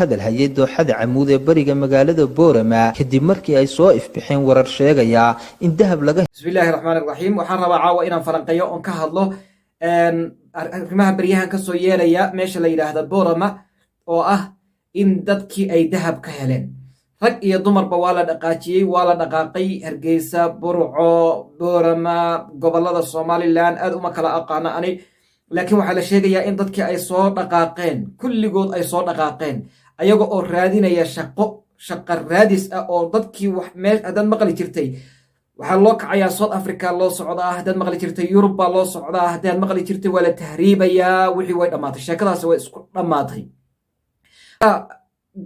hadal hayay dooxada Camuud ee bariga magaalada Boorama kadib markii ay soo ifbixeen warar sheegaya in dahab laga Bismillahir Rahmanir Rahim waxaan rabaa caawa inaan falanqeeyo oo ka hadlo arrimaha bariyahan ka soo yeelaya meesha la yiraahdo Boorama oo ah in dadkii ay dahab ka heleen rag iyo dumarba waa la dhaqaajiyay waa la dhaqaaqay Hargeysa Burco Boorama gobolada Somaliland aad uma kala aqaana ani laakiin waxa la sheegayaa in dadkii ay soo dhaqaaqeen kulligood ay soo dhaqaaqeen ayaga oo raadinaya shaqo raadis ah oo dadkii wax meel adan maqli jirtay waxa loo kacayaa South Africa loo socdaa haddii maqli jirtay Europe baa loo socdaa haddii maqli jirtay wala tahriibayaa wixii way dhamaatay sheekadaas way isku dhamaatay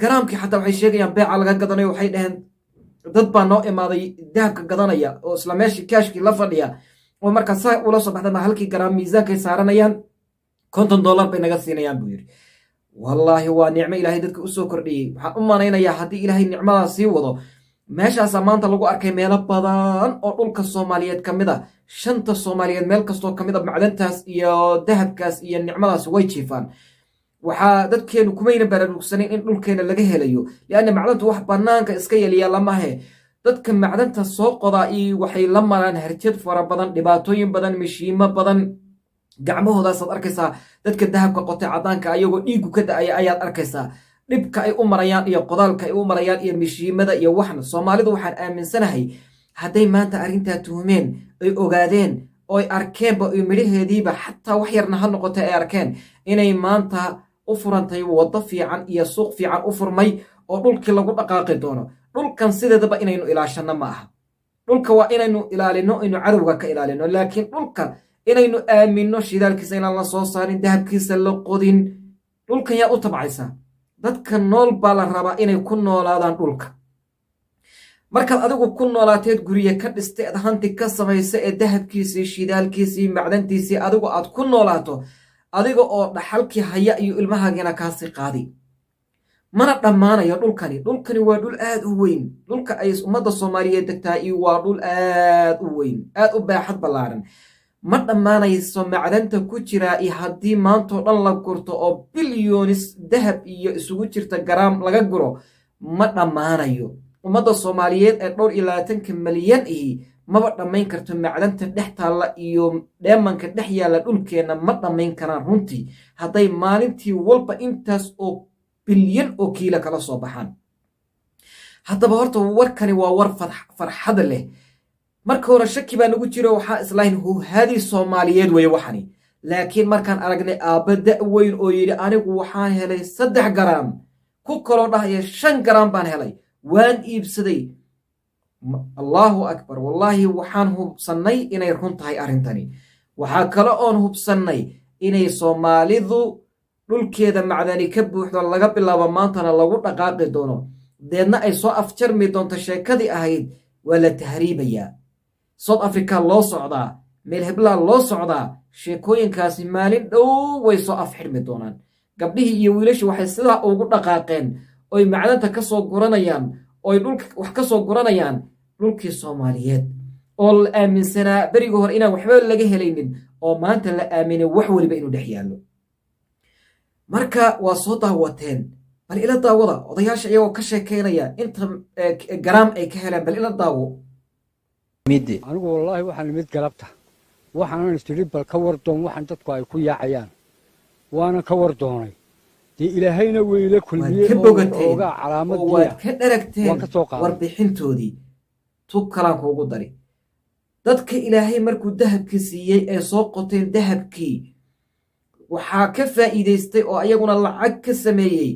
garaamkii xataa waxay sheegayaan beeca laga gadanayo waxay dhaheen dad baa noo imaaday dahabka gadanaya oo isla meeshii kaashkii la fadhiya oo marka saa ula soo baxday halkii garaam miisaankay saaranayaan $50 bay naga siinayaan buu yiri wallahi waa nicmo ilaahay dadka u soo kordhiyay waxaan u maanaynayaa haddii ilaahay nicmadaas sii wado meeshaas maanta lagu arkay meelo badan oo dhulka Soomaaliyeed kamid ah shanta Soomaaliyeed meel kasto kamid ah macdantaas iyo dahabkaas iyo nicmadaas way jiifaan waxa dadkeenu kumayna baraarugsanin in dhulkeena laga helayo yaani macdantu wax banaanka iska yaliya lama he dadka macdanta soo qodaa waxay la maraan harjad fara badan dhibaatooyin badan mishiimo badan gacmahoodaas aad arkaysaa dadka dahabka qotay cadaanka ayagoo dhiigu ka da'aya ayaad arkaysaa dhibka ay u marayaan iyo qodaalka ay u marayaan iyo mishiimada iyo waxna Soomaalidu waxaan aaminsanahay hadday maanta arrinta tuhmeen ay ogaadeen oo ay arkeen ba midhaheediiba xataa wax yarna ha noqotay ay arkeen inay maanta u furantay wado fiican iyo suuq fiican u furmay oo dhulkii lagu dhaqaaqi doono dhulkan sideedaba inaynu ilaashano ma aha dhulka waa inaynu ilaalino inuu cadawga ka ilaalino laakiin dhulka inaynu aamino shidaalkiisa inaan la soo saarin dahabkiisa la qodin dhulkan yaa u tabcaysa dadka nool baa la rabaa inay ku noolaadaan dhulka markaad adigu ku noolaateed guriga ka dhistay hanti ka samaysa ee dahabkiisii shidaalkiisii macdantiisii adigu aad ku noolaato adiga oo dhaxalkii haya iyo ilmahaagina kaasi qaadi mana dhamaanayo dhulkani waa dhul aad u weyn dhulka ay ummadda Soomaaliyeed degtaa waa dhul aad u weyn aad u baaxad ballaaran ma dhamaanayso macdanta ku jira haddii maanta dhan la gurto oo billions dahab iyo isugu jirta garaam laga guro ma dhamaanayo ummadda Soomaaliyeed ee 22 milyan maba dhamayn karto macdanta dhex taala iyo dheemanka dhex yaala dhulkeena ma dhamayn karaan runtii hadday maalintii walba intaas oo bilyan oo kiilo kala soo baxaan haddaba horta warkani waa war farxad leh marka hore shaki baa nagu jiro waxa islaahin hadi Soomaaliyeed way waxani laakiin markaan aragnay aabada weyn oo yiri anigu waxaan helay 3 garaam ku kala dhahay 5 garaam baan helay waan iibsaday Allahu akbar wallahi waxaan hubsanay inay run tahay arintani waxa kale oo hubsanay inay Soomaalidu dhulkeeda macdani ka buuxdo laga bilaabo maantana lagu dhaqaaqi doono deedna ay soo afjarmi doonto sheekadii ahayd wala tahriibaya South Africa loo socdaa meel hebla loo socdaa sheekooyinkaasi maalin dhow way soo afxirmi doonaan gabdhihii iyo wiilashii waxay sidaa ugu dhaqaaqeen oo macdanta ka soo guranayaan oo dhulka wax ka soo guranayaan dhulkii Soomaaliyeed oo la aaminsanaa bariga hor inaan waxba laga helaynin oo maanta la aaminay wax waliba inuu dhex yaalo marka waa soo daawateen bal ila daawada odayaasha iyagoo ka sheekeynaya inta garaam ay ka heleen bal ila daawo anigu wallahi waxaan mid galabta waxaan istiri bal ka war doon waxaan dadku ay ku yaacayaan waana ka war doonay dii ilaahayna weyle kulmiyay oo calaamad waa ka dharagteen warbixintoodii tukalaan kuugu dari dadka ilaahay markuu dahabkii siiyay ee soo qoteen dahabkii waxaa ka faa'iideystay oo ayaguna lacag ka sameeyay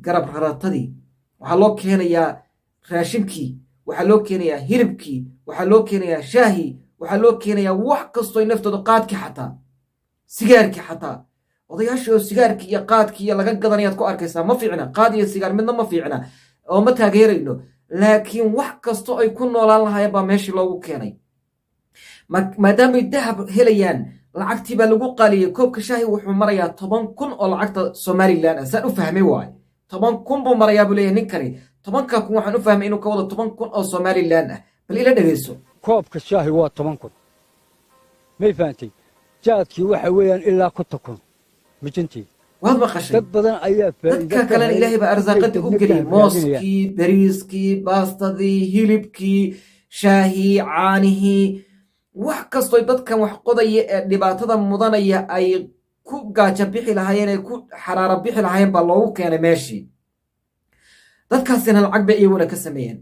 garab raratadii waxaa loo keenayaa raashinkii waxaa loo keenayaa hilibkii waxaa loo keenayaa shaahi waxaa loo keenayaa wax kastoo naftooda qaadkii xataa sigaarkii xataa odayaashii oo sigaarkii iyo qaadkii iyo laga gadanayaad ku arkaysaa ma fiicna qaad iyo sigaar midna ma fiicna oo ma taageerayno laakiin wax kasto ay ku noolaan lahaayeen baa meeshii loogu keenay maadaamay dahab helayaan lacagtii baa lagu qaliyay koobka shaahi wuxuu marayaa 10,000 oo lacagta Somaliland ah saan u fahmay waay 10,000 buu marayaa buu leeyahay ninkani 10,000 waxaan u fahmay inuu ka wado 10,000 oo Somaliland ah bal ila dhageyso koobka shaahi waa 10,000 may faantay jaadkii waxa weeyaan ilaa 50,000 mijintii waad maqashay dad badan ayaa dadka kalena ilaahay baa arsaaqadii u geliyay mooskii bariiskii baastadii hilibkii shaahii caanihii wax kastoo dadkan wax qodaya ee dhibaatada mudanaya ay ku gaaja bixi lahaayeen ay ku xaraara bixi lahaayeen baa loogu keenay meeshii dadkaasina lacag bay iyaguna ka sameeyeen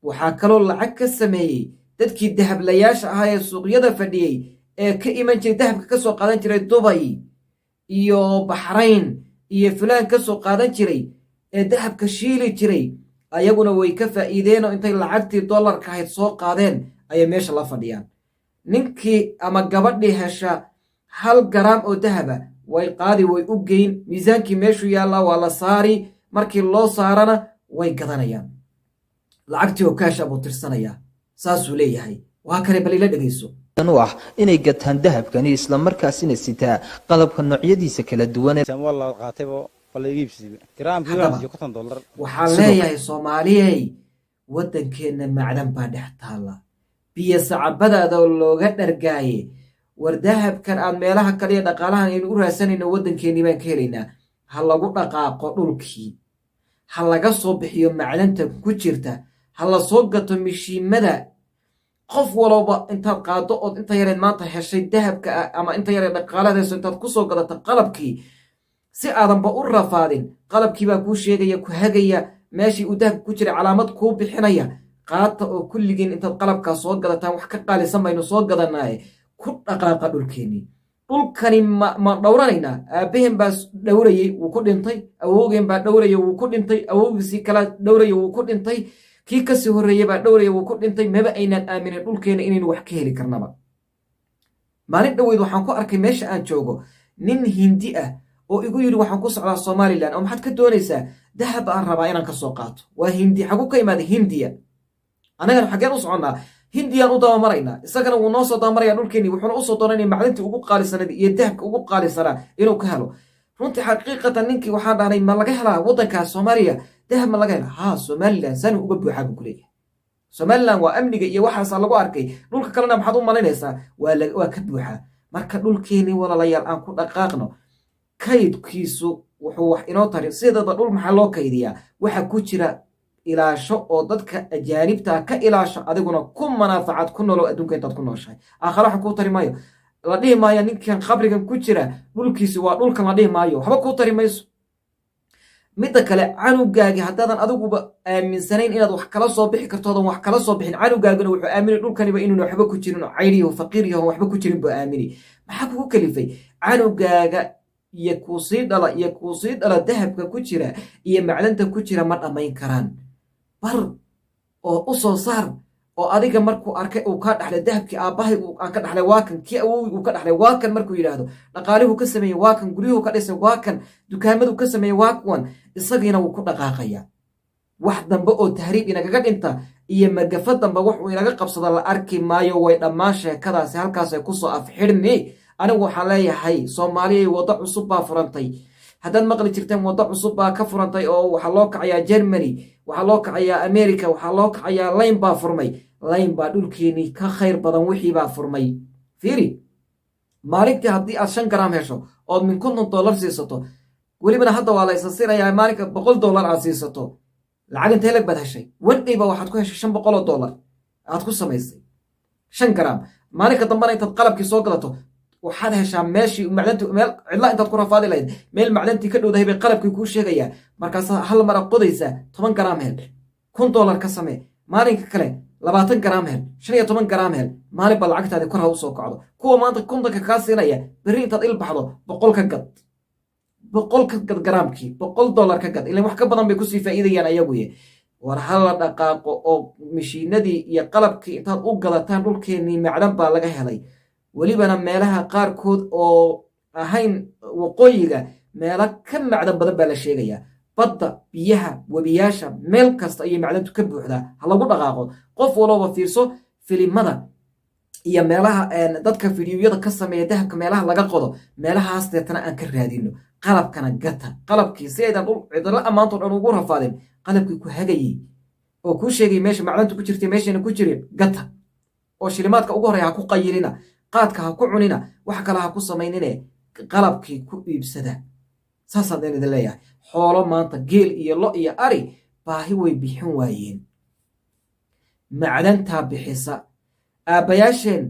waxaa kaloo lacag ka sameeyey dadkii dahablayaasha ahaa ee suuqyada fadhiyey ee ka iman jiray dahabka ka soo qaadan jiray dubay iyo baxrayn iyo fulaan ka soo qaadan jiray ee dahabka shiili jiray ayaguna way ka faa'iideen oo intay lacagtii dollarka ahayd soo qaadeen ayay meesha la fadhiyaan ninkii ama gabadhii hesha 1 garaam oo dahaba way qaadi way u geyn miisaankii meeshuu yaallaa waa la saari markii loo saarana way gadanayaan lacagtii oo kaash abuu tirsanayaa saasuu leeyahay waa kale bal ila dhegeyso u ah inay gataan dahabkani isla markaasina sitaa qalabka noocyadiisa kala duwan waxaan leeyahay soomaaliyey waddankeenna macdan baa dhex taalla biyo sacabadaada looga dhargaaye war dahabkan aad meelaha kale iyo dhaqaalahan aynu u raadsanayno waddankeennii baan ka helaynaa ha lagu dhaqaaqo dhulkii ha laga soo bixiyo macdanta ku jirta ha la soo gato mishiimada qof walba intaad qaado ood inta yareed maanta heshay dahabka ama inta yareed dhaqaaladaas intaad ku soo gadato qalabkii si aadanba u rafaadin qalabkii baa kuu sheegaya ku hagaya meeshii uu dahabka ku jiray calaamad kuu bixinaya qaata oo kulligiin intaad qalabkaa soo gadataan wax ka qaalisan baynu soo gadanaaye ku dhaqaaqa dhulkeennii dhulkani ma dhowranaynaa aabbaheen baa dhowrayey wuu ku dhintay awowgeen baa dhowraya wuu ku dhintay awowgiisii kala dhowraya wuu ku dhintay kii kasii horreeyey baa dhowraya wuu ku dhintay maba aynaan aaminin dhulkeena inaynu wax ka heli karnaba maalin dhoweyd waxaan ku arkay meesha aan joogo nin hindi ah oo igu yidhi waxaan ku socdaa somalilan oo maxaad ka doonaysaa dahab aan rabaa inaan ka soo qaato waa hindi xaguu ka imaaday hindiya annagana xaggeen u soconnaa hindiyaan u dabamaraynaa isagana wuu noo soo dabamaraya dhulkeenii wuxuuna usoo doonanaya macdintii ugu qaalisanad iyo dahabka ugu qaalisanaa inuu ka helo runtii xaqiiqatan ninkii waxaan dhahnay ma laga helaa waddankaas soomaaliya dahab ma laga helaa haa somalilan sani uga buuxaa buu ku leeyahay somalilan waa amniga iyo waxaasaa lagu arkay dhulka kalena maxaad u malaynaysaa waa ka buuxaa marka dhulkeenii walaalayaal aan ku dhaqaaqno kaydkiisu wuxuu wax inoo tari sideeda dhul maxaa loo kaydiyaa waxa ku jira ilaasho oo dadka ajaanibta ka ilaasho adiguna ku manaafacad ku nolow adduunka intaad ku nooshahay aakhira waxa kuu tari maayo la dhihi maayo ninkan qabrigan ku jira dhulkiisi waa dhulkan la dhihi maayo waxba kuu tari mayso midda kale canugaagi haddaadan adiguba aaminsanayn inaad wax kala soo bixi kartoodan wax kala soo bixin canugaaguna wuxuu aaminay dhulkaniba inuuna waxba ku jirin oo cayriyaho faqiiryaho waxba ku jirin buu aamini maxaa kugu kalifay canugaaga iyo kuusii dhala dahabka ku jira iyo macdanta ku jira ma dhammayn karaan bar oo u soo saar oo adiga markuu arkay uu ka dhaxlay dahabkii aabbahay aan ka dhaxlay waa kan kii awowgii uu ka dhaxlay waa kan markuu yidhaahdo dhaqaalihuu ka sameeyey waa kan guryuhu ka dhisay waa kan dukaamaduu ka sameeyey waa kuwan isagiina wuu ku dhaqaaqaya wax dambe oo tahriib inagaga dhinta iyo magafa dambe wuxuu inaga qabsada la arki maayo way dhammaan sheekadaasi halkaasay kusoo afxidhni anigu waxaan leeyahay soomaaliyay waddo cusub baa furantay haddaad maqli jirteen waddo cusub baa ka furantay oo waxaa loo kacayaa germany waxaa loo kacayaa america waxaa loo kacayaa layn baa furmay layn baa dhulkeenii ka khayr badan wixii baa furmay fiiri maalintii haddii aad 5 garaam hesho ood min $50 siisato welibana hadda waa la isasirayaa maalinka $100 aad siisato lacag intee lag baad heshay wandhayba waxaad ku heshay $500 aad ku samaysay 5 garaam maalinka dambana intaad qalabkii soo gadato waxaad heshaa meeshii macdantii meel cidla intaad ku rafaadi lahayd meel macdantii ka dhowdahay bay qalabkii kuu sheegayaa markaas hal mar qodaysaa 10 garaam hel $100 ka samee maalinka kale 20 garaam hel 15 garaam hel maalin baa lacagtaadii kor ha u soo kacdo kuwa maanta 50 kaa siinaya berri intaad il baxdo 100 ka gad 100 ka gad garaamkii $100 ka gad ilaa wax ka badan bay kusii faa'iidayaan ayaguye war hala dhaqaaqo oo mishiinadii iyo qalabkii intaad u gadataan dhulkeenii macdan baa laga helay welibana meelaha qaarkood oo ahayn waqooyiga meelo ka macdan badan baa la sheegayaa badda biyaha webiyaasha meel kasta ayay macdantu ka buuxdaa ha lagu dhaqaaqo qof walba fiirso filimada iyo meelaha dadka fiidiyoyada ka sameeya dahabka meelaha laga qodo meelahaas deetana aan ka raadino qalabkana gata qalabkii si aydan dhul cidla ammaanto dhan ugu rafaadin qalabkii ku hagayey oo kuu sheegay meesha macdantu ku jirtay meeshayna ku jirin gata oo shilimaadka ugu horreeya ha ku qayilina qaadka ha ku cunina wax kale ha ku samaynine qalabkii ku iibsada saasaan idin leeyahay xoolo maanta geel iyo lo iyo ari baahi way bixin waayeen macdantaa bixisa aabbayaasheen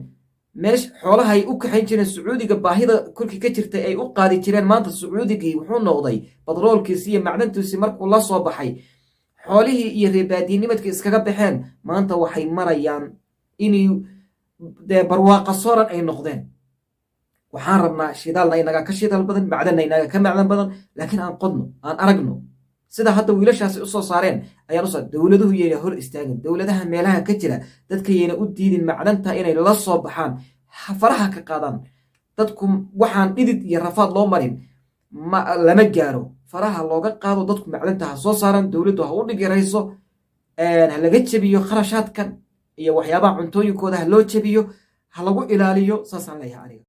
meesha xoolaha ay u kaxayn jireen sacuudiga baahida korkii ka jirtay ay u qaadi jireen maanta sacuudigii wuxuu noqday badroolkiisi iyo macdantiisii markuu la soo baxay xoolihii iyo reebaadiinimadkii iskaga baxeen maanta waxay marayaan inay dee barwaaqa sooran ay noqdeen waxaan rabnaa shidaalna inaga ka shidaal badan macdanna inaga ka macdan badan laakiin aan qodno aan aragno sida hadda wiilashaasi usoo saareen ayaan usoo dowladuhu yayna hor istaagin dowladaha meelaha ka jira dadka yayna u diidin macdanta inay la soo baxaan faraha ka qaadaan dadku waxaan dhidid iyo rafaad loo marin lama gaaro faraha looga qaado dadku macdanta ha soo saaran dowladdu ha u dhigirayso ha laga jebiyo kharashaadkan iyo waxyaabaha cuntooyinkooda ha loo jebiyo ha lagu ilaaliyo saasaan leeyahay aniga